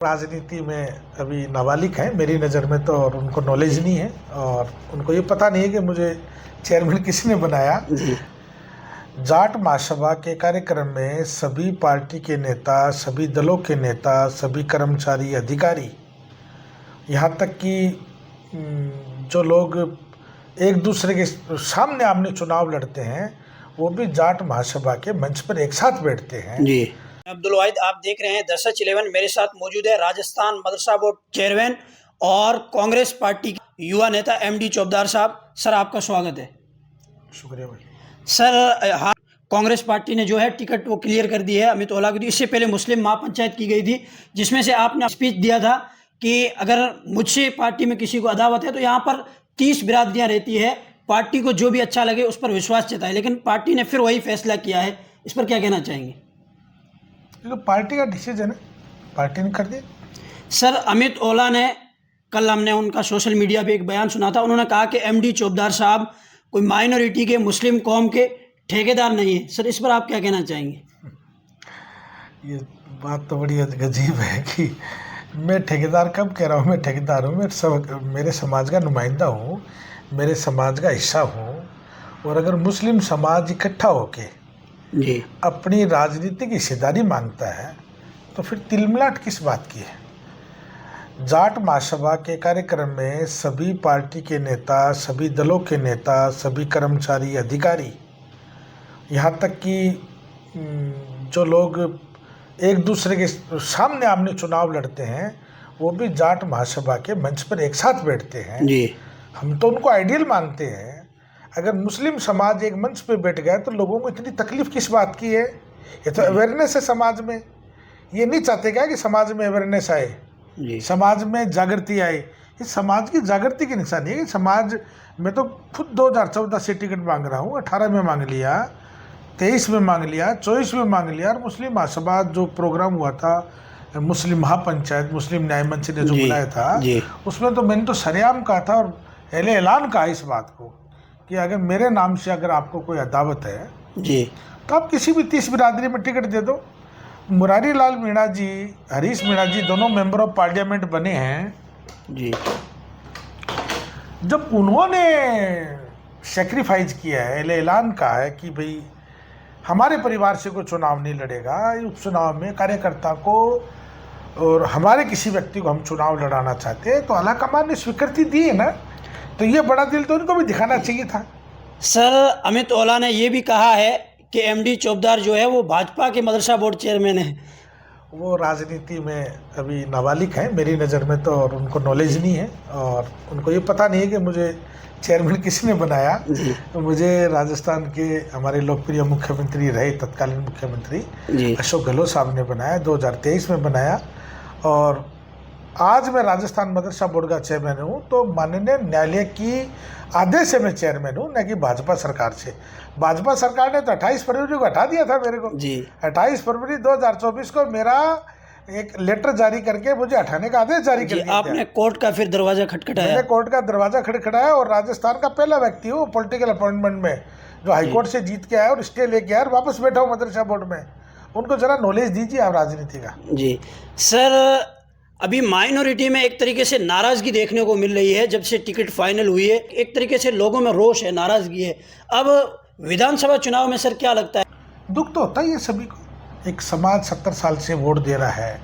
राजनीति में अभी नाबालिग हैं मेरी नज़र में तो, और उनको नॉलेज नहीं है और उनको ये पता नहीं है कि मुझे चेयरमैन किसने बनाया। जी। जाट महासभा के कार्यक्रम में सभी पार्टी के नेता, सभी दलों के नेता, सभी कर्मचारी, अधिकारी, यहाँ तक कि जो लोग एक दूसरे के सामने आमने चुनाव लड़ते हैं वो भी जाट महासभा के मंच पर एक साथ बैठते हैं। जी। अब्दुल वाहिद, आप देख रहे हैं दर्शक 11। मेरे साथ मौजूद है राजस्थान मदरसा बोर्ड चेयरमैन और कांग्रेस पार्टी के युवा नेता एमडी चोपदार साहब। सर, आपका स्वागत है। शुक्रिया भाई। सर, हाँ, कांग्रेस पार्टी ने जो है टिकट वो क्लियर कर दी है अमित ओला को। इससे पहले मुस्लिम महापंचायत की गई थी जिसमें से आपने स्पीच दिया था कि अगर मुझसे पार्टी में किसी को अदावत है तो यहाँ पर 30 बिरादरियाँ रहती है, पार्टी को जो भी अच्छा लगे उस पर विश्वास जताए, लेकिन पार्टी ने फिर वही फैसला किया है। इस पर क्या कहना चाहेंगे? तो पार्टी का डिसीजन है, पार्टी ने कर दिया। सर, अमित ओला ने कल हमने उनका सोशल मीडिया पे एक बयान सुना था, उन्होंने कहा कि एमडी चोपदार साहब कोई माइनॉरिटी के मुस्लिम कौम के ठेकेदार नहीं है। सर, इस पर आप क्या कहना चाहेंगे? ये बात तो बड़ी अजीब है कि मैं ठेकेदार कब कह रहा हूँ? मैं ठेकेदार हूँ, मेरे समाज का नुमाइंदा हूँ, मेरे समाज का हिस्सा हूँ। और अगर मुस्लिम समाज इकट्ठा होके जी अपनी राजनीतिक हिस्सेदारी मांगता है तो फिर तिलमिलाट किस बात की है? जाट महासभा के कार्यक्रम में सभी पार्टी के नेता, सभी दलों के नेता, सभी कर्मचारी, अधिकारी, यहाँ तक कि जो लोग एक दूसरे के सामने आमने चुनाव लड़ते हैं वो भी जाट महासभा के मंच पर एक साथ बैठते हैं। जी। हम तो उनको आइडियल मानते हैं। अगर मुस्लिम समाज एक मंच पे बैठ गया तो लोगों को इतनी तकलीफ किस बात की है? ये तो अवेयरनेस है समाज में। ये नहीं चाहते क्या कि समाज में अवेयरनेस आए, समाज में जागृति आए? ये समाज की जागृति की निशानी है कि समाज में तो खुद 2014 से टिकट मांग रहा हूँ, 18 में मांग लिया, 23 में मांग लिया, 24 में मांग लिया। और मुस्लिम महासभा जो प्रोग्राम हुआ था, मुस्लिम महापंचायत, मुस्लिम न्याय मंच ने जो बुलाया था, उसमें तो मैंने तो सरेआम कहा था और ऐलान कहा इस बात को कि अगर मेरे नाम से अगर आपको कोई अदावत है जी तो आप किसी भी 30 बिरादरी में टिकट दे दो। मुरारी लाल मीणा जी, हरीश मीणा जी दोनों मेंबर ऑफ पार्लियामेंट बने हैं जी। जब उन्होंने सेक्रीफाइस किया है, ऐलान कहा है कि भाई हमारे परिवार से कोई चुनाव नहीं लड़ेगा, उपचुनाव में कार्यकर्ता को और हमारे किसी व्यक्ति को हम चुनाव लड़ाना चाहते हैं, तो आला कमान ने स्वीकृति दी है ना, तो ये बड़ा दिल तो उनको भी दिखाना चाहिए था। सर, अमित ओला ने ये भी कहा है कि एमडी चोपदार जो है वो भाजपा के मदरसा बोर्ड चेयरमैन है। वो राजनीति में अभी नाबालिग हैं मेरी नज़र में तो, और उनको नॉलेज नहीं है और उनको ये पता नहीं है कि मुझे चेयरमैन किसने बनाया। तो मुझे राजस्थान के हमारे लोकप्रिय मुख्यमंत्री रहे, तत्कालीन मुख्यमंत्री अशोक गहलोत साहब ने बनाया, 2023 में बनाया। और आज मैं राजस्थान मदरसा बोर्ड का चेयरमैन हूँ तो माननीय न्यायालय की आदेश से मैं चेयरमैन हूँ, न कि भाजपा सरकार से। भाजपा सरकार ने तो 28 फरवरी को हटा दिया था मेरे को जी। 28 फरवरी 2024 को मेरा एक लेटर जारी करके मुझे हटाने का आदेश जारी कर दिया। आपने कोर्ट का फिर दरवाजा खटखटाया? मैंने कोर्ट का दरवाजा खटखटाया और राजस्थान का पहला व्यक्ति हूँ पॉलिटिकल अपॉइंटमेंट में जो हाईकोर्ट से जीत के आया और स्टे लेके आया और वापस बैठा हूँ मदरसा बोर्ड में। उनको जरा नॉलेज दीजिए आप राजनीति का। जी सर, अभी माइनॉरिटी में एक तरीके से नाराज़गी देखने को मिल रही है जब से टिकट फाइनल हुई है। एक तरीके से लोगों में रोष है, नाराज़गी है। अब विधानसभा चुनाव में सर क्या लगता है? दुख तो होता ही है सभी को। एक समाज 70 साल से वोट दे रहा है,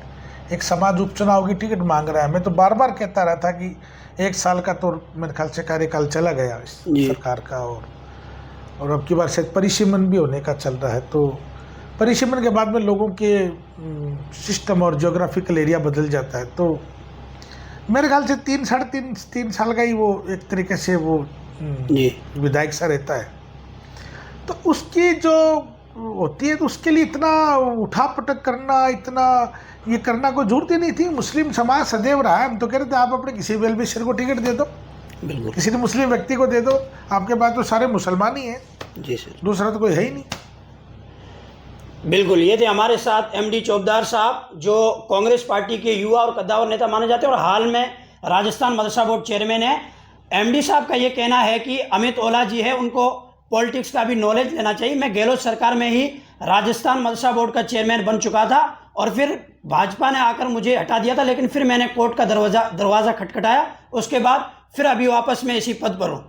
एक समाज उपचुनाव की टिकट मांग रहा है। मैं तो बार बार कहता रहा था कि 1 साल का तो मेरे ख्याल से कार्यकाल चला गया इस सरकार का, और अब की बार शायद परिसीमन भी होने का चल रहा है। तो परिसीमन के बाद में लोगों के सिस्टम और ज्योग्राफिकल एरिया बदल जाता है। तो मेरे ख्याल से 3 साल का ही वो एक तरीके से वो विधायक सा रहता है। तो उसकी जो होती है तो उसके लिए इतना उठापटक करना, इतना ये करना कोई जरूरत ही नहीं थी। मुस्लिम समाज सदैव रहा है। हम तो कह रहे थे आप अपने किसी वेल विशर को टिकट दे दो, बिल्कुल किसी मुस्लिम व्यक्ति को दे दो, आपके पास तो सारे मुसलमान ही हैं जी सर, दूसरा तो कोई है ही नहीं। बिल्कुल, ये थे हमारे साथ एमडी चोपदार साहब जो कांग्रेस पार्टी के युवा और कद्दावर नेता माने जाते हैं और हाल में राजस्थान मदरसा बोर्ड चेयरमैन है। एमडी साहब का ये कहना है कि अमित ओला जी है, उनको पॉलिटिक्स का भी नॉलेज लेना चाहिए। मैं गहलोत सरकार में ही राजस्थान मदरसा बोर्ड का चेयरमैन बन चुका था और फिर भाजपा ने आकर मुझे हटा दिया था, लेकिन फिर मैंने कोर्ट का दरवाज़ा खटखटाया, उसके बाद फिर अभी वापस मैं इसी पद पर हूँ।